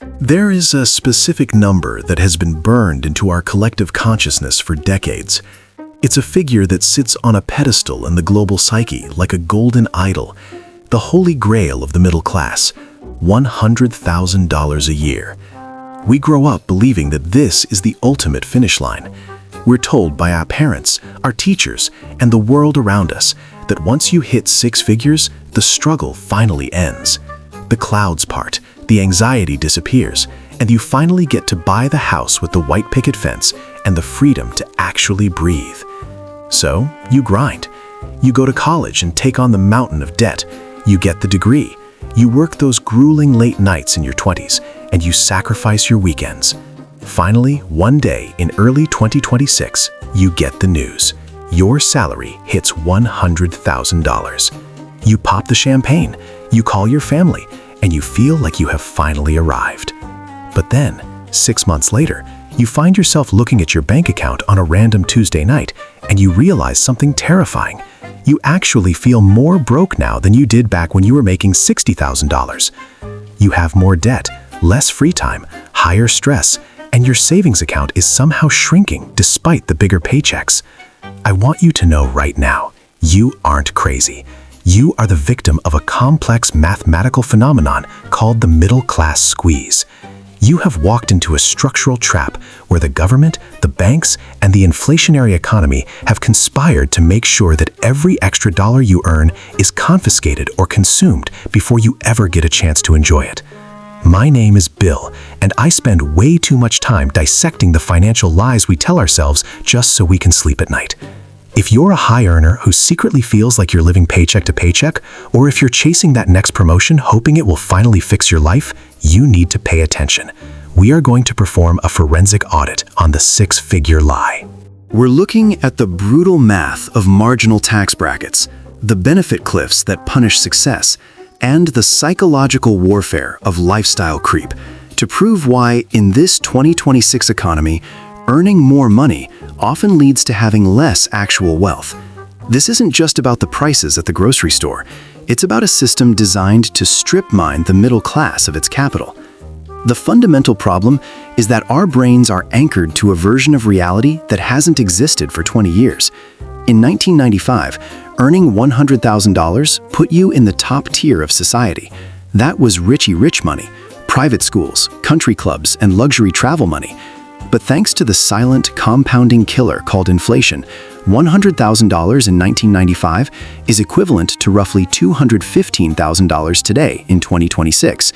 There is a specific number that has been burned into our collective consciousness for decades. It's a figure that sits on a pedestal in the global psyche like a golden idol, the holy grail of the middle class, $100,000 a year. We grow up believing that this is the ultimate finish line. We're told by our parents, our teachers, and the world around us that once you hit six figures, the struggle finally ends. The clouds part, the anxiety disappears, and you finally get to buy the house with the white picket fence and the freedom to actually breathe. So, you grind. You go to college and take on the mountain of debt. You get the degree. You work those grueling late nights in your 20s, and you sacrifice your weekends. Finally, one day in early 2026, you get the news. Your salary hits $100,000. You pop the champagne, you call your family, and you feel like you have finally arrived. But then, 6 months later, you find yourself looking at your bank account on a random Tuesday night, and you realize something terrifying. You actually feel more broke now than you did back when you were making $60,000. You have more debt, less free time, higher stress, and your savings account is somehow shrinking despite the bigger paychecks. I want you to know right now, you aren't crazy. You are the victim of a complex mathematical phenomenon called the middle class squeeze. You have walked into a structural trap where the government, the banks, and the inflationary economy have conspired to make sure that every extra dollar you earn is confiscated or consumed before you ever get a chance to enjoy it. My name is Bill, and I spend way too much time dissecting the financial lies we tell ourselves just so we can sleep at night. If you're a high earner who secretly feels like you're living paycheck to paycheck, or if you're chasing that next promotion hoping it will finally fix your life, you need to pay attention. We are going to perform a forensic audit on the six-figure lie. We're looking at the brutal math of marginal tax brackets, the benefit cliffs that punish success, and the psychological warfare of lifestyle creep to prove why, in this 2026 economy, earning more money often leads to having less actual wealth. This isn't just about the prices at the grocery store. It's about a system designed to strip mine the middle class of its capital. The fundamental problem is that our brains are anchored to a version of reality that hasn't existed for 20 years. In 1995, earning $100,000 put you in the top tier of society. That was richy rich money, private schools, country clubs, and luxury travel money. But thanks to the silent, compounding killer called inflation, $100,000 in 1995 is equivalent to roughly $215,000 today in 2026.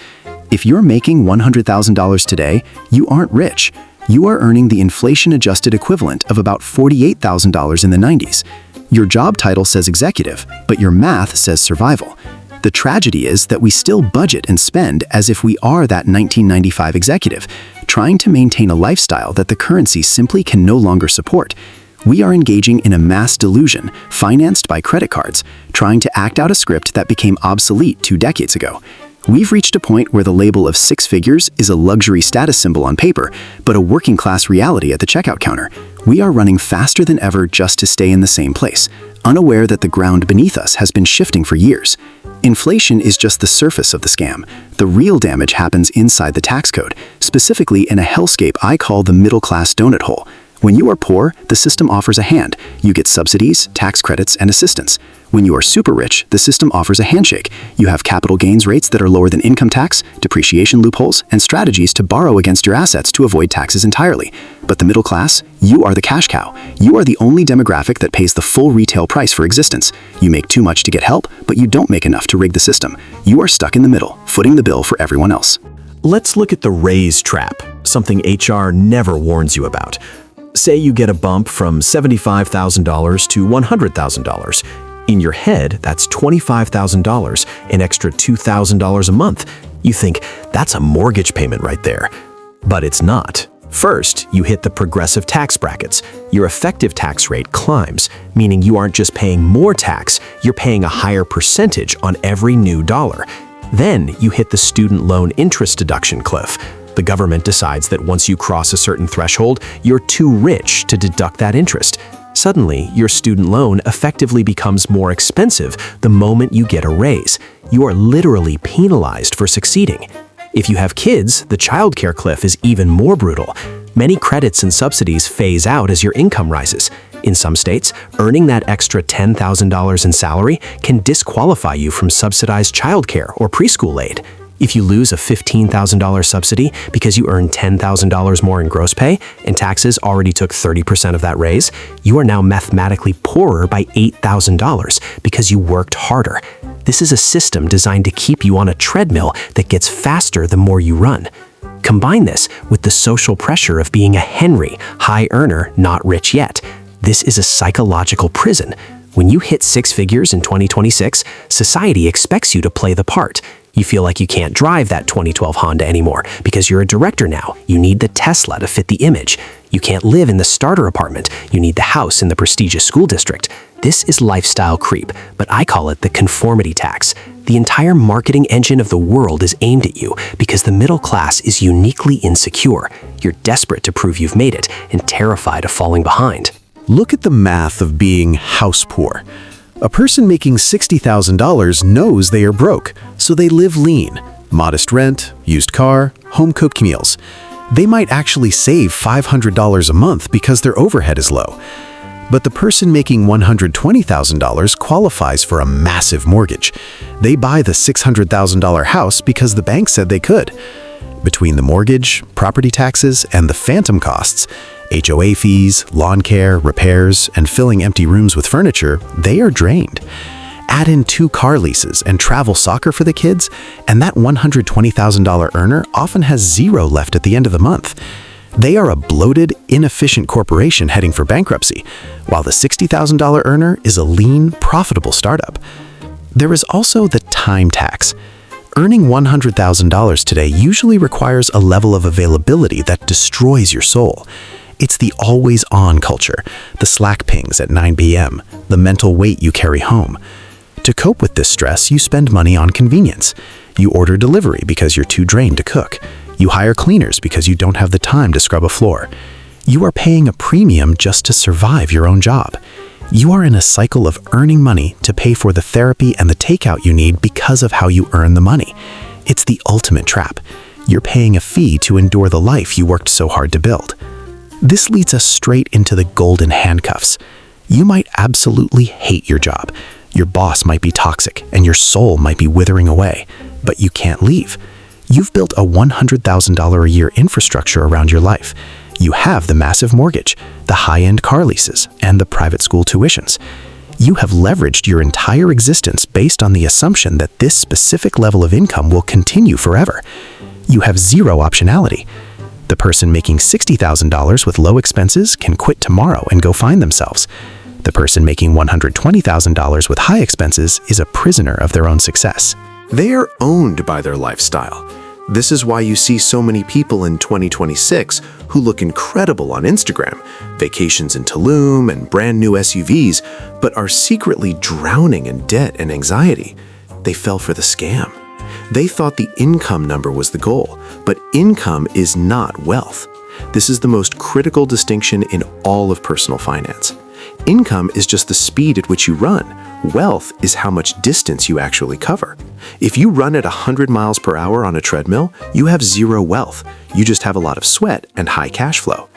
If you're making $100,000 today, you aren't rich. You are earning the inflation-adjusted equivalent of about $48,000 in the 90s. Your job title says executive, but your math says survival. The tragedy is that we still budget and spend as if we are that 1995 executive, trying to maintain a lifestyle that the currency simply can no longer support. We are engaging in a mass delusion, financed by credit cards, trying to act out a script that became obsolete 2 decades ago. We've reached a point where the label of six figures is a luxury status symbol on paper, but a working class reality at the checkout counter. We are running faster than ever just to stay in the same place, unaware that the ground beneath us has been shifting for years. Inflation is just the surface of the scam. The real damage happens inside the tax code, specifically in a hellscape I call the middle class donut hole. When you are poor, the system offers a hand. You get subsidies, tax credits, and assistance. When you are super rich, the system offers a handshake. You have capital gains rates that are lower than income tax, depreciation loopholes, and strategies to borrow against your assets to avoid taxes entirely. But the middle class, you are the cash cow. You are the only demographic that pays the full retail price for existence. You make too much to get help, but you don't make enough to rig the system. You are stuck in the middle, footing the bill for everyone else. Let's look at the raise trap, something HR never warns you about. Say you get a bump from $75,000 to $100,000. In your head, that's $25,000, an extra $2,000 a month. You think, that's a mortgage payment right there. But it's not. First, you hit the progressive tax brackets. Your effective tax rate climbs, meaning you aren't just paying more tax, you're paying a higher percentage on every new dollar. Then you hit the student loan interest deduction cliff. The government decides that once you cross a certain threshold, you're too rich to deduct that interest. Suddenly, your student loan effectively becomes more expensive the moment you get a raise. You are literally penalized for succeeding. If you have kids, the childcare cliff is even more brutal. Many credits and subsidies phase out as your income rises. In some states, earning that extra $10,000 in salary can disqualify you from subsidized childcare or preschool aid. If you lose a $15,000 subsidy because you earn $10,000 more in gross pay and taxes already took 30% of that raise, you are now mathematically poorer by $8,000 because you worked harder. This is a system designed to keep you on a treadmill that gets faster the more you run. Combine this with the social pressure of being a Henry, high earner, not rich yet. This is a psychological prison. When you hit six figures in 2026, society expects you to play the part. You feel like you can't drive that 2012 Honda anymore because you're a director now. You need the Tesla to fit the image. You can't live in the starter apartment. You need the house in the prestigious school district. This is lifestyle creep, but I call it the conformity tax. The entire marketing engine of the world is aimed at you because the middle class is uniquely insecure. You're desperate to prove you've made it and terrified of falling behind. Look at the math of being house poor. A person making $60,000 knows they are broke, so they live lean. Modest rent, used car, home-cooked meals. They might actually save $500 a month because their overhead is low. But the person making $120,000 qualifies for a massive mortgage. They buy the $600,000 house because the bank said they could. Between the mortgage, property taxes, and the phantom costs, HOA fees, lawn care, repairs, and filling empty rooms with furniture, they are drained. Add in 2 car leases and travel soccer for the kids, and that $120,000 earner often has zero left at the end of the month. They are a bloated, inefficient corporation heading for bankruptcy, while the $60,000 earner is a lean, profitable startup. There is also the time tax. Earning $100,000 today usually requires a level of availability that destroys your soul. It's the always-on culture, the Slack pings at 9 p.m., the mental weight you carry home. To cope with this stress, you spend money on convenience. You order delivery because you're too drained to cook. You hire cleaners because you don't have the time to scrub a floor. You are paying a premium just to survive your own job. You are in a cycle of earning money to pay for the therapy and the takeout you need because of how you earn the money. It's the ultimate trap. You're paying a fee to endure the life you worked so hard to build. This leads us straight into the golden handcuffs. You might absolutely hate your job. Your boss might be toxic and your soul might be withering away, but you can't leave. You've built a $100,000 a year infrastructure around your life. You have the massive mortgage, the high-end car leases, and the private school tuitions. You have leveraged your entire existence based on the assumption that this specific level of income will continue forever. You have zero optionality. The person making $60,000 with low expenses can quit tomorrow and go find themselves. The person making $120,000 with high expenses is a prisoner of their own success. They are owned by their lifestyle. This is why you see so many people in 2026 who look incredible on Instagram, vacations in Tulum and brand new SUVs, but are secretly drowning in debt and anxiety. They fell for the scam. They thought the income number was the goal, but income is not wealth. This is the most critical distinction in all of personal finance. Income is just the speed at which you run. Wealth is how much distance you actually cover. If you run at 100 miles per hour on a treadmill, you have zero wealth. You just have a lot of sweat and high cash flow.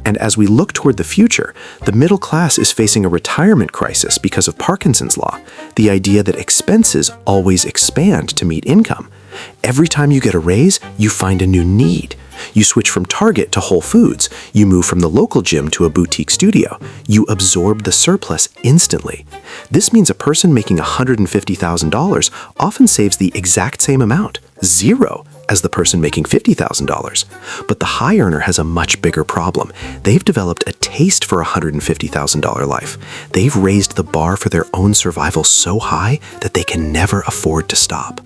And as we look toward the future, the middle class is facing a retirement crisis because of Parkinson's law, the idea that expenses always expand to meet income. Every time you get a raise, you find a new need. You switch from Target to Whole Foods. You move from the local gym to a boutique studio. You absorb the surplus instantly. This means a person making $150,000 often saves the exact same amount, zero, as the person making $50,000. But the high earner has a much bigger problem. They've developed a taste for a $150,000 life. They've raised the bar for their own survival so high that they can never afford to stop.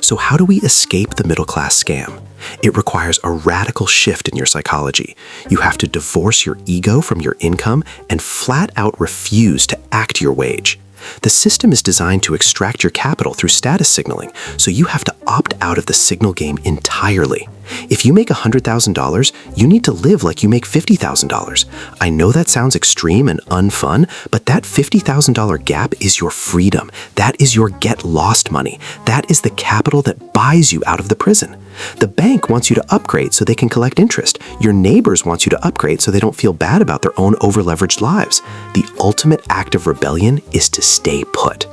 So how do we escape the middle class scam? It requires a radical shift in your psychology. You have to divorce your ego from your income and flat out refuse to act your wage. The system is designed to extract your capital through status signaling, so you have to opt out of the signal game entirely. If you make $100,000, you need to live like you make $50,000. I know that sounds extreme and unfun, but that $50,000 gap is your freedom. That is your get lost money. That is the capital that buys you out of the prison. The bank wants you to upgrade so they can collect interest. Your neighbors want you to upgrade so they don't feel bad about their own over-leveraged lives. The ultimate act of rebellion is to stay put.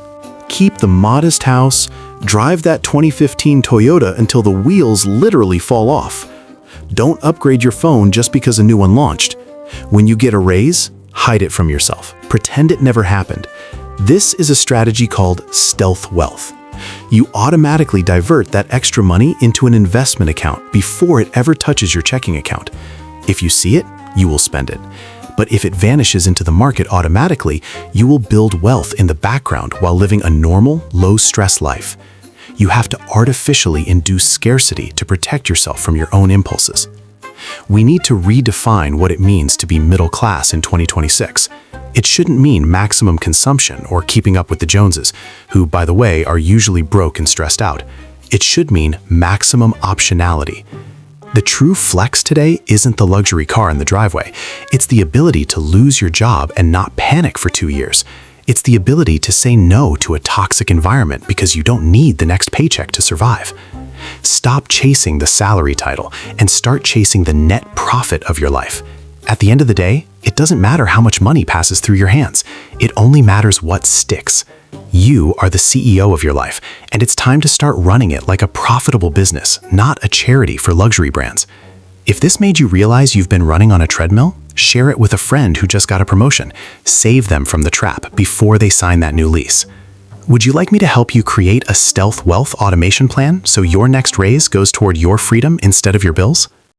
Keep the modest house, drive that 2015 Toyota until the wheels literally fall off. Don't upgrade your phone just because a new one launched. When you get a raise, hide it from yourself. Pretend it never happened. This is a strategy called stealth wealth. You automatically divert that extra money into an investment account before it ever touches your checking account. If you see it, you will spend it. But if it vanishes into the market automatically, you will build wealth in the background while living a normal, low-stress life. You have to artificially induce scarcity to protect yourself from your own impulses. We need to redefine what it means to be middle class in 2026. It shouldn't mean maximum consumption or keeping up with the Joneses, who, by the way, are usually broke and stressed out. It should mean maximum optionality. The true flex today isn't the luxury car in the driveway. It's the ability to lose your job and not panic for 2 years. It's the ability to say no to a toxic environment because you don't need the next paycheck to survive. Stop chasing the salary title and start chasing the net profit of your life. At the end of the day, it doesn't matter how much money passes through your hands. It only matters what sticks. You are the CEO of your life, and it's time to start running it like a profitable business, not a charity for luxury brands. If this made you realize you've been running on a treadmill, share it with a friend who just got a promotion. Save them from the trap before they sign that new lease. Would you like me to help you create a stealth wealth automation plan so your next raise goes toward your freedom instead of your bills?